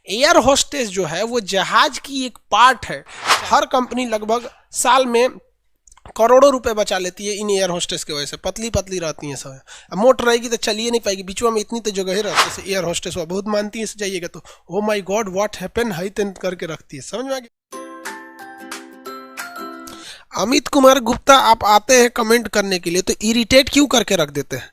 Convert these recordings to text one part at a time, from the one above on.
Air hostess जो है वो जहाज की एक पार्ट है। हर कंपनी लगभग साल में करोड़ों रुपए बचा लेती है इन एयर होस्टेस की वजह से। पतली पतली रहती हैं सब, मोट रहेगी तो चलिए नहीं पाएगी, बीचवा में इतनी तो जगह ही रहती है। एयर होस्टेस वो बहुत मानती है, जाइएगा तो oh my God what happen high तेन करके रखती है। समझ में आ गया? अमित कुमार गुप्ता, आप आते हैं कमेंट करने के लिए तो इरिटेट क्यों करके रख देते हैं?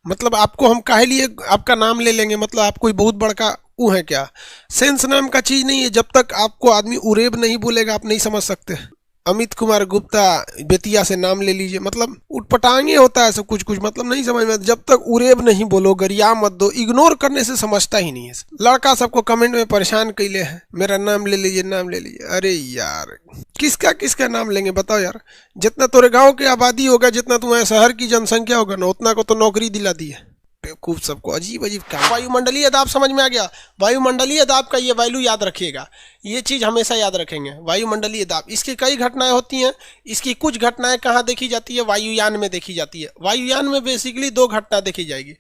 मतलब आपको हम काहे लिए आपका नाम ले लेंगे? मतलब आप कोई बहुत बड़का वो है क्या? सेंस नाम का चीज नहीं है। जब तक आपको आदमी उरेब नहीं बोलेगा आप नहीं समझ सकते। अमित कुमार गुप्ता बेतिया से नाम ले लीजिए, मतलब उटपटांगे होता है सब कुछ कुछ, मतलब नहीं समझ में। जब तक उरेब नहीं बोलो, गरिया मत दो, इग्नोर करने से समझता ही नहीं है। लड़का सबको कमेंट में परेशान कैले है, मेरा नाम ले लीजिए, नाम ले लीजिए। अरे यार किसका किसका नाम लेंगे बताओ यार। जितना तोरे गाँव की आबादी होगा, जितना तुम्हारे शहर की जनसंख्या होगा ना, उतना को तो नौकरी दिला दी है। बेवकूफ सबको अजीब अजीब काम। वायुमंडलीय दाब समझ में आ गया? वायुमंडलीय दाब का ये वैल्यू याद रखिएगा, ये चीज हमेशा याद रखेंगे। वायुमंडलीय दाब, इसकी कई घटनाएं होती हैं। इसकी कुछ घटनाएं कहाँ देखी जाती है? वायुयान में देखी जाती है। वायुयान में बेसिकली दो घटना देखी जाएगी।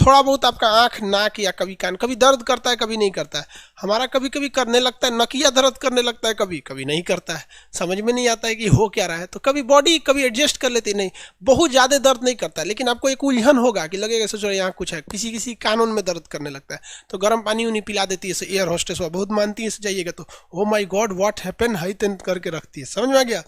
थोड़ा बहुत आपका आंख, नाक या कभी कान कभी दर्द करता है, कभी नहीं करता है। हमारा कभी कभी करने लगता है, नकिया दर्द करने लगता है, कभी कभी नहीं करता है। समझ में नहीं आता है कि हो क्या रहा है। तो कभी बॉडी कभी एडजस्ट कर लेती, नहीं बहुत ज़्यादा दर्द नहीं करता है, लेकिन आपको एक उलझन होगा कि लगेगा सोच रहे यहाँ कुछ है। किसी किसी कानून में दर्द करने लगता है तो गर्म पानी उन्हीं पिला देती है। एयर होस्टेस वो बहुत मानती है, जाइएगा तो ओ माई गॉड व्हाट हैपन हाई तेन करके रखती है। समझ में आ गया?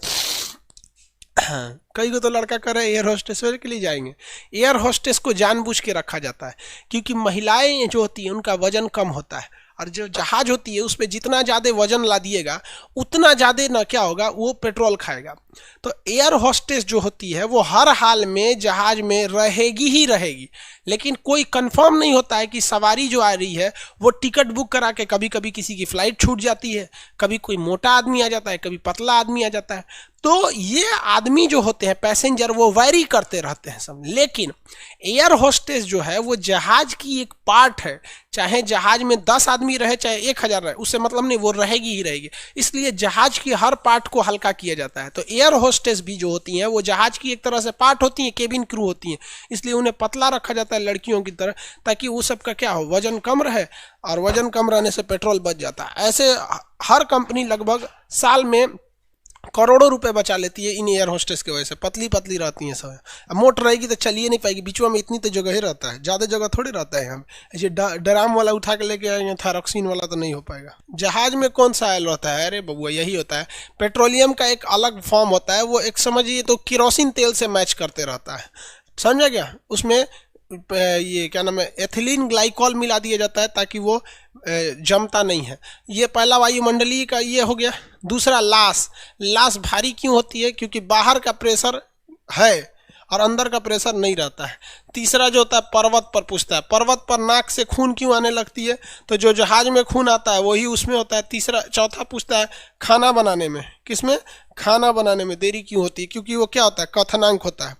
हाँ, कई को तो लड़का कर रहे एयर होस्टेस के लिए जाएंगे। एयर होस्टेस को जानबूझ के रखा जाता है क्योंकि महिलाएं जो होती हैं उनका वजन कम होता है, और जो जहाज होती है उस पर जितना ज़्यादा वजन ला दिएगा उतना ज़्यादा ना क्या होगा, वो पेट्रोल खाएगा। तो एयर होस्टेस जो होती है वो हर हाल में जहाज में रहेगी ही रहेगी, लेकिन कोई कंफर्म नहीं होता है कि सवारी जो आ रही है वो टिकट बुक करा के, कभी कभी किसी की फ्लाइट छूट जाती है, कभी कोई मोटा आदमी आ जाता है, कभी पतला आदमी आ जाता है। तो ये आदमी जो होते हैं पैसेंजर वो वैरी करते रहते हैं सब। लेकिन एयर होस्टेस जो है वो जहाज की एक पार्ट है। चाहे जहाज में 10 आदमी रहे चाहे 1000 रहे, उससे मतलब नहीं, वो रहेगी ही रहेगी। इसलिए जहाज की हर पार्ट को हल्का किया जाता है। तो एयर होस्टेस भी जो होती हैं वो जहाज की एक तरह से पार्ट होती हैं, केबिन क्रू होती हैं, इसलिए उन्हें पतला रखा जाता है लड़कियों की तरह, ताकि वो सबका क्या हो, वजन कम रहे, और वजन कम रहने से पेट्रोल बच जाता है। ऐसे हर कंपनी लगभग साल में करोड़ों रुपए बचा लेती है इन एयर होस्टेस की वजह से। पतली पतली रहती हैं सब, मोट रहेगी तो चलिए नहीं पाएगी, बीचवा में इतनी तो जगह ही रहता है, ज़्यादा जगह थोड़ी रहता है। हम ऐसे ड्राम वाला उठा के लेके आएंगे, थायरॉक्सिन वाला तो नहीं हो पाएगा। जहाज में कौन सा ऑयल होता है? अरे बबुआ यही होता है, पेट्रोलियम का एक अलग फॉर्म होता है, वो एक समझिए तो केरोसिन तेल से मैच करते रहता है। समझा क्या? उसमें ये क्या नाम है, एथिलीन ग्लाइकॉल मिला दिया जाता है ताकि वो जमता नहीं है। ये पहला वायुमंडलीय का ये हो गया। दूसरा लाश भारी क्यों होती है? क्योंकि बाहर का प्रेशर है और अंदर का प्रेशर नहीं रहता है। तीसरा जो होता है पर्वत पर पूछता है, पर्वत पर नाक से खून क्यों आने लगती है? तो जो जहाज में खून आता है वही उसमें होता है। चौथा पूछता है खाना बनाने में, किसमें? खाना बनाने में देरी क्यों होती है? क्योंकि वो क्या होता है, क्वथनांक होता है।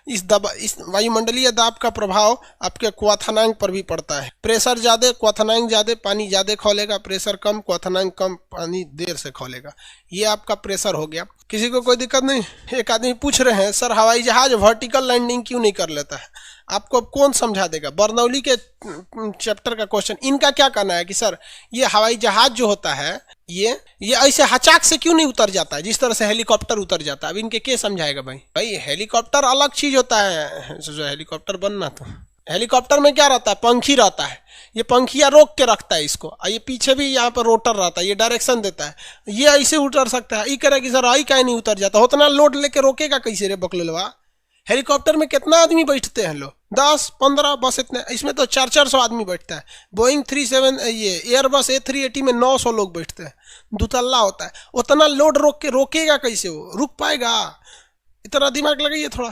इस वायुमंडलीय दाब का प्रभाव आपके क्वथनांक पर भी पड़ता है। प्रेशर ज़्यादा क्वथनांक ज़्यादा, पानी ज़्यादा खौलेगा, प्रेशर कम क्वथनांक कम, पानी देर से खौलेगा। ये आपका प्रेशर हो गया। किसी को कोई दिक्कत नहीं? एक आदमी पूछ रहे हैं सर हवाई जहाज वर्टिकल लैंडिंग क्यों नहीं कर लेता है? आपको अब कौन समझा देगा? बर्नौली के चैप्टर का क्वेश्चन। इनका क्या कहना है कि सर ये हवाई जहाज जो होता है ये ऐसे हचाक से क्यों नहीं उतर जाता है जिस तरह से हेलीकॉप्टर उतर जाता है? अब इनके क्या समझाएगा भाई हेलीकॉप्टर अलग चीज होता है। हेलीकॉप्टर बनना तो हेलीकॉप्टर में क्या रहता है, पंखी रहता है, ये पंखिया रोक के रखता है इसको, ये पीछे भी यहाँ पर रोटर रहता है, ये डायरेक्शन देता है, ये ऐसे उतर सकता है। ये कह रहा है कि सर आई नहीं उतर जाता, उतना लोड लेके रोकेगा कैसे रे बकलवा? हेलीकॉप्टर में कितना आदमी बैठते हैं लोग? 10-15 बस इतने, इसमें तो 400-400 आदमी बैठता है। बोइंग 37 ये एयरबस A380 में 900 लोग बैठते हैं, दुतल्ला होता है। उतना लोड रोकेगा कैसे? वो रुक पाएगा? इतना दिमाग लगाइए थोड़ा।